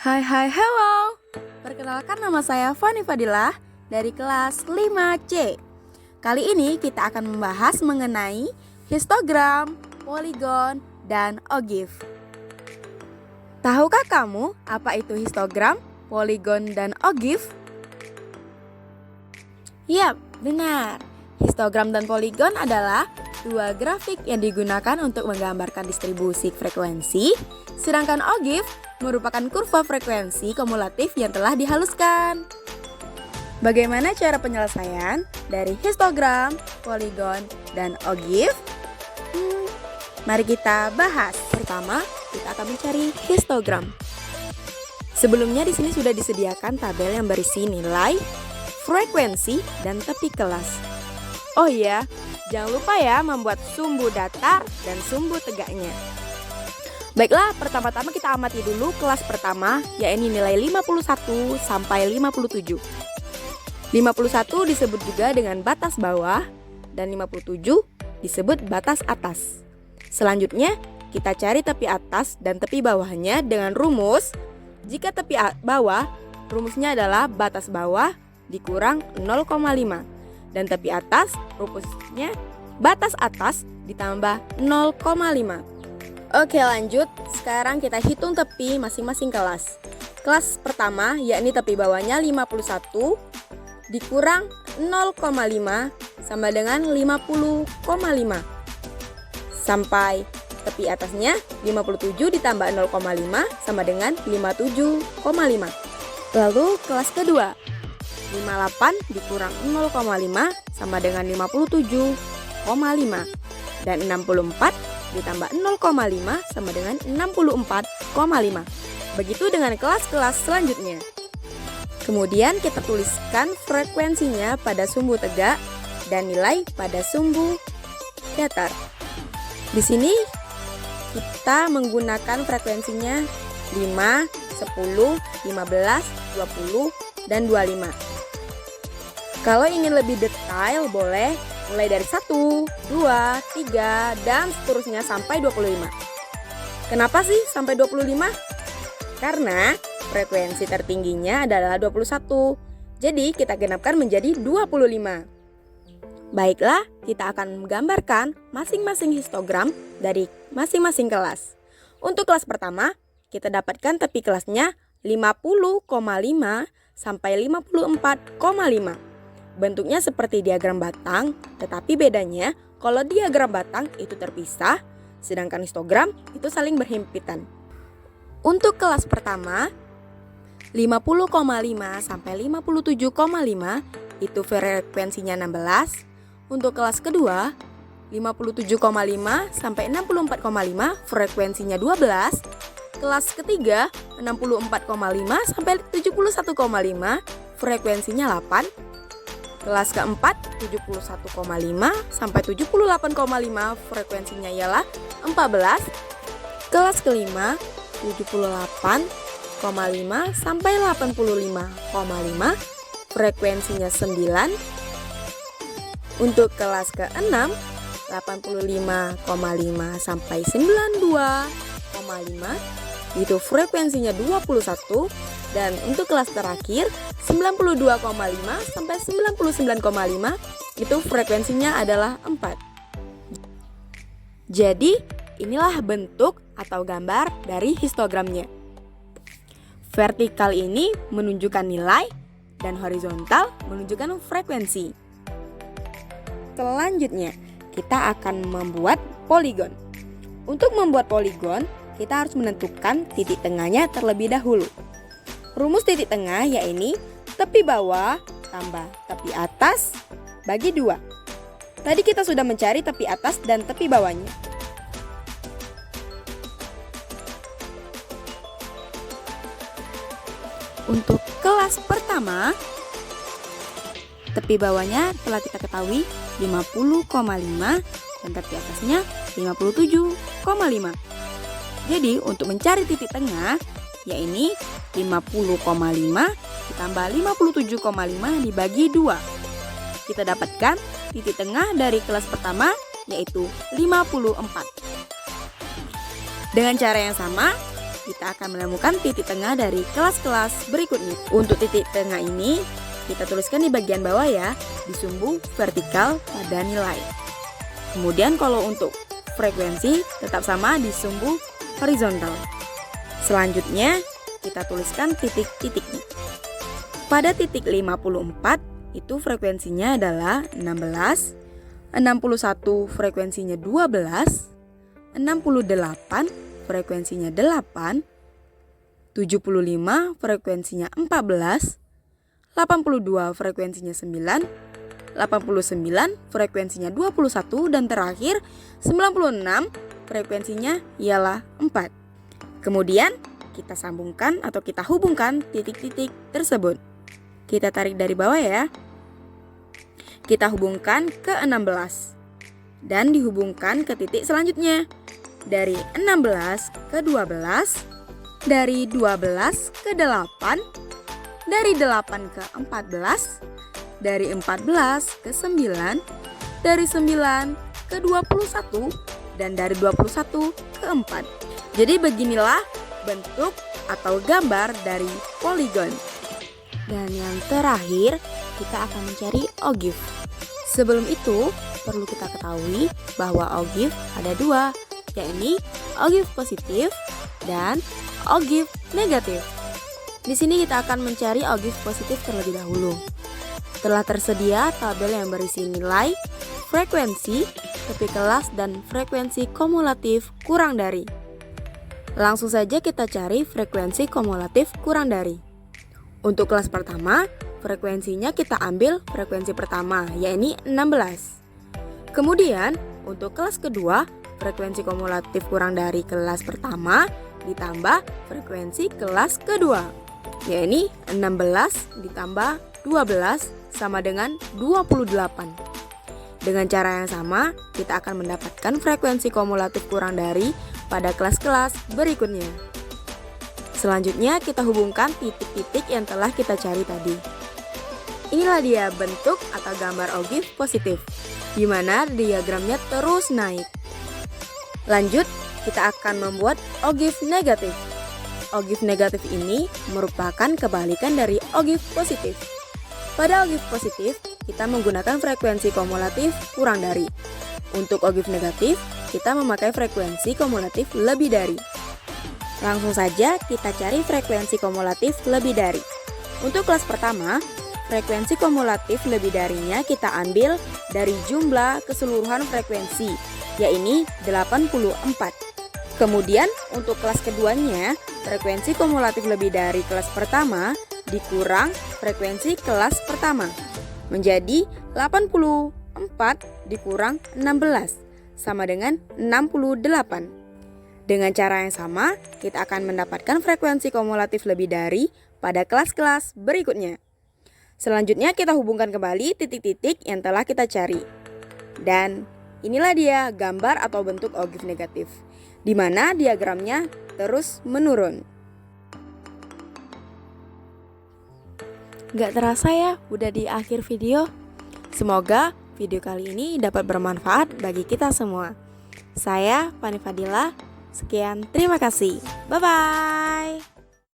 Hai hai hello. Perkenalkan nama saya Fani Fadilah dari kelas 5C. Kali ini kita akan membahas mengenai histogram, poligon, dan ogive. Tahukah kamu apa itu histogram, poligon, dan ogive? Yap, benar. Histogram dan poligon adalah dua grafik yang digunakan untuk menggambarkan distribusi frekuensi, sedangkan ogive merupakan kurva frekuensi kumulatif yang telah dihaluskan. Bagaimana cara penyelesaian dari histogram, poligon, dan ogive? Mari kita bahas. Pertama, kita akan mencari histogram. Sebelumnya di sini sudah disediakan tabel yang berisi nilai, frekuensi, dan tepi kelas. Oh iya, jangan lupa ya membuat sumbu datar dan sumbu tegaknya. Baiklah, pertama-tama kita amati dulu kelas pertama, yaitu nilai 51 sampai 57. 51 disebut juga dengan batas bawah dan 57 disebut batas atas. Selanjutnya, kita cari tepi atas dan tepi bawahnya dengan rumus. Jika tepi bawah, rumusnya adalah batas bawah dikurang 0,5. Dan tepi atas, rumusnya batas atas ditambah 0,5. Oke, lanjut. Sekarang kita hitung tepi masing-masing kelas. Kelas pertama, yakni tepi bawahnya 51 dikurang 0,5 sama dengan 50,5. Sampai tepi atasnya 57 ditambah 0,5 sama dengan 57,5. Lalu kelas kedua, 58 dikurang 0,5 sama dengan 57,5. Dan 64 ditambah 0,5 sama dengan 64,5. Begitu dengan kelas-kelas selanjutnya. Kemudian kita tuliskan frekuensinya pada sumbu tegak dan nilai pada sumbu datar. Di sini kita menggunakan frekuensinya 5, 10, 15, 20, dan 25. Kalau ingin lebih detail boleh mulai dari 1, 2, 3, dan seterusnya sampai 25. Kenapa sih sampai 25? Karena frekuensi tertingginya adalah 21. Jadi kita genapkan menjadi 25. Baiklah, kita akan menggambarkan masing-masing histogram dari masing-masing kelas. Untuk kelas pertama, kita dapatkan tepi kelasnya 50,5 sampai 54,5. Bentuknya seperti diagram batang, tetapi bedanya kalau diagram batang itu terpisah, sedangkan histogram itu saling berhimpitan. Untuk kelas pertama, 50,5 sampai 57,5 itu frekuensinya 16. Untuk kelas kedua, 57,5 sampai 64,5 frekuensinya 12. Kelas ketiga, 64,5 sampai 71,5 frekuensinya 8. Kelas keempat, 71,5 sampai 78,5 frekuensinya ialah 14. Kelas kelima, 78,5 sampai 85,5 frekuensinya 9. Untuk kelas keenam, 85,5 sampai 92,5 itu frekuensinya 21. Dan untuk kelas terakhir 92,5 sampai 99,5 itu frekuensinya adalah 4. Jadi inilah bentuk atau gambar dari histogramnya. Vertikal ini menunjukkan nilai dan horizontal menunjukkan frekuensi. Selanjutnya kita akan membuat poligon. Untuk membuat poligon kita harus menentukan titik tengahnya terlebih dahulu. Rumus titik tengah yaitu tepi bawah tambah tepi atas bagi 2. Tadi kita sudah mencari tepi atas dan tepi bawahnya. Untuk kelas pertama, tepi bawahnya telah kita ketahui 50,5 dan tepi atasnya 57,5. Jadi untuk mencari titik tengah yaitu 50,5 ditambah 57,5 dibagi 2. Kita dapatkan titik tengah dari kelas pertama yaitu 54. Dengan cara yang sama, kita akan menemukan titik tengah dari kelas-kelas berikutnya. Untuk titik tengah ini, kita tuliskan di bagian bawah ya, di sumbu vertikal pada nilai. Kemudian kalau untuk frekuensi tetap sama di sumbu horizontal. Selanjutnya, kita tuliskan titik-titiknya. Pada titik 54, itu frekuensinya adalah 16, 61 frekuensinya 12, 68 frekuensinya 8, 75 frekuensinya 14, 82 frekuensinya 9, 89 frekuensinya 21, dan terakhir 96 frekuensinya ialah 4. Kemudian kita sambungkan atau kita hubungkan titik-titik tersebut. Kita tarik dari bawah ya. Kita hubungkan ke 16 dan dihubungkan ke titik selanjutnya. Dari 16 ke 12, dari 12 ke 8, dari 8 ke 14, dari 14 ke 9, dari 9 ke 21, dan dari 21 ke 4. Jadi beginilah bentuk atau gambar dari poligon. Dan yang terakhir, kita akan mencari ogive. Sebelum itu, perlu kita ketahui bahwa ogive ada dua, yakni ogive positif dan ogive negatif. Di sini kita akan mencari ogive positif terlebih dahulu. Telah tersedia tabel yang berisi nilai, frekuensi, tepi kelas, dan frekuensi kumulatif kurang dari. Langsung saja kita cari frekuensi kumulatif kurang dari. Untuk kelas pertama, frekuensinya kita ambil frekuensi pertama, yakni 16. Kemudian, untuk kelas kedua, frekuensi kumulatif kurang dari kelas pertama ditambah frekuensi kelas kedua, yakni 16 ditambah 12 sama dengan 28. Dengan cara yang sama, kita akan mendapatkan frekuensi kumulatif kurang dari pada kelas-kelas berikutnya. Selanjutnya kita hubungkan titik-titik yang telah kita cari tadi. Inilah dia bentuk atau gambar ogive positif, di mana diagramnya terus naik. Lanjut, kita akan membuat ogive negatif. Ogive negatif ini merupakan kebalikan dari ogive positif. Pada ogive positif, kita menggunakan frekuensi kumulatif kurang dari. Untuk ogive negatif, kita memakai frekuensi kumulatif lebih dari. Langsung saja kita cari frekuensi kumulatif lebih dari. Untuk kelas pertama, frekuensi kumulatif lebih darinya kita ambil dari jumlah keseluruhan frekuensi, yakni 84. Kemudian untuk kelas keduanya, frekuensi kumulatif lebih dari kelas pertama dikurang frekuensi kelas pertama, menjadi 84 dikurang 16, sama dengan 68. Dengan cara yang sama, kita akan mendapatkan frekuensi kumulatif lebih dari pada kelas-kelas berikutnya. Selanjutnya kita hubungkan kembali titik-titik yang telah kita cari. Dan inilah dia gambar atau bentuk ogive negatif, di mana diagramnya terus menurun. Gak terasa ya, udah di akhir video. Semoga video kali ini dapat bermanfaat bagi kita semua. Saya Fani Fadila. Sekian, terima kasih. Bye-bye.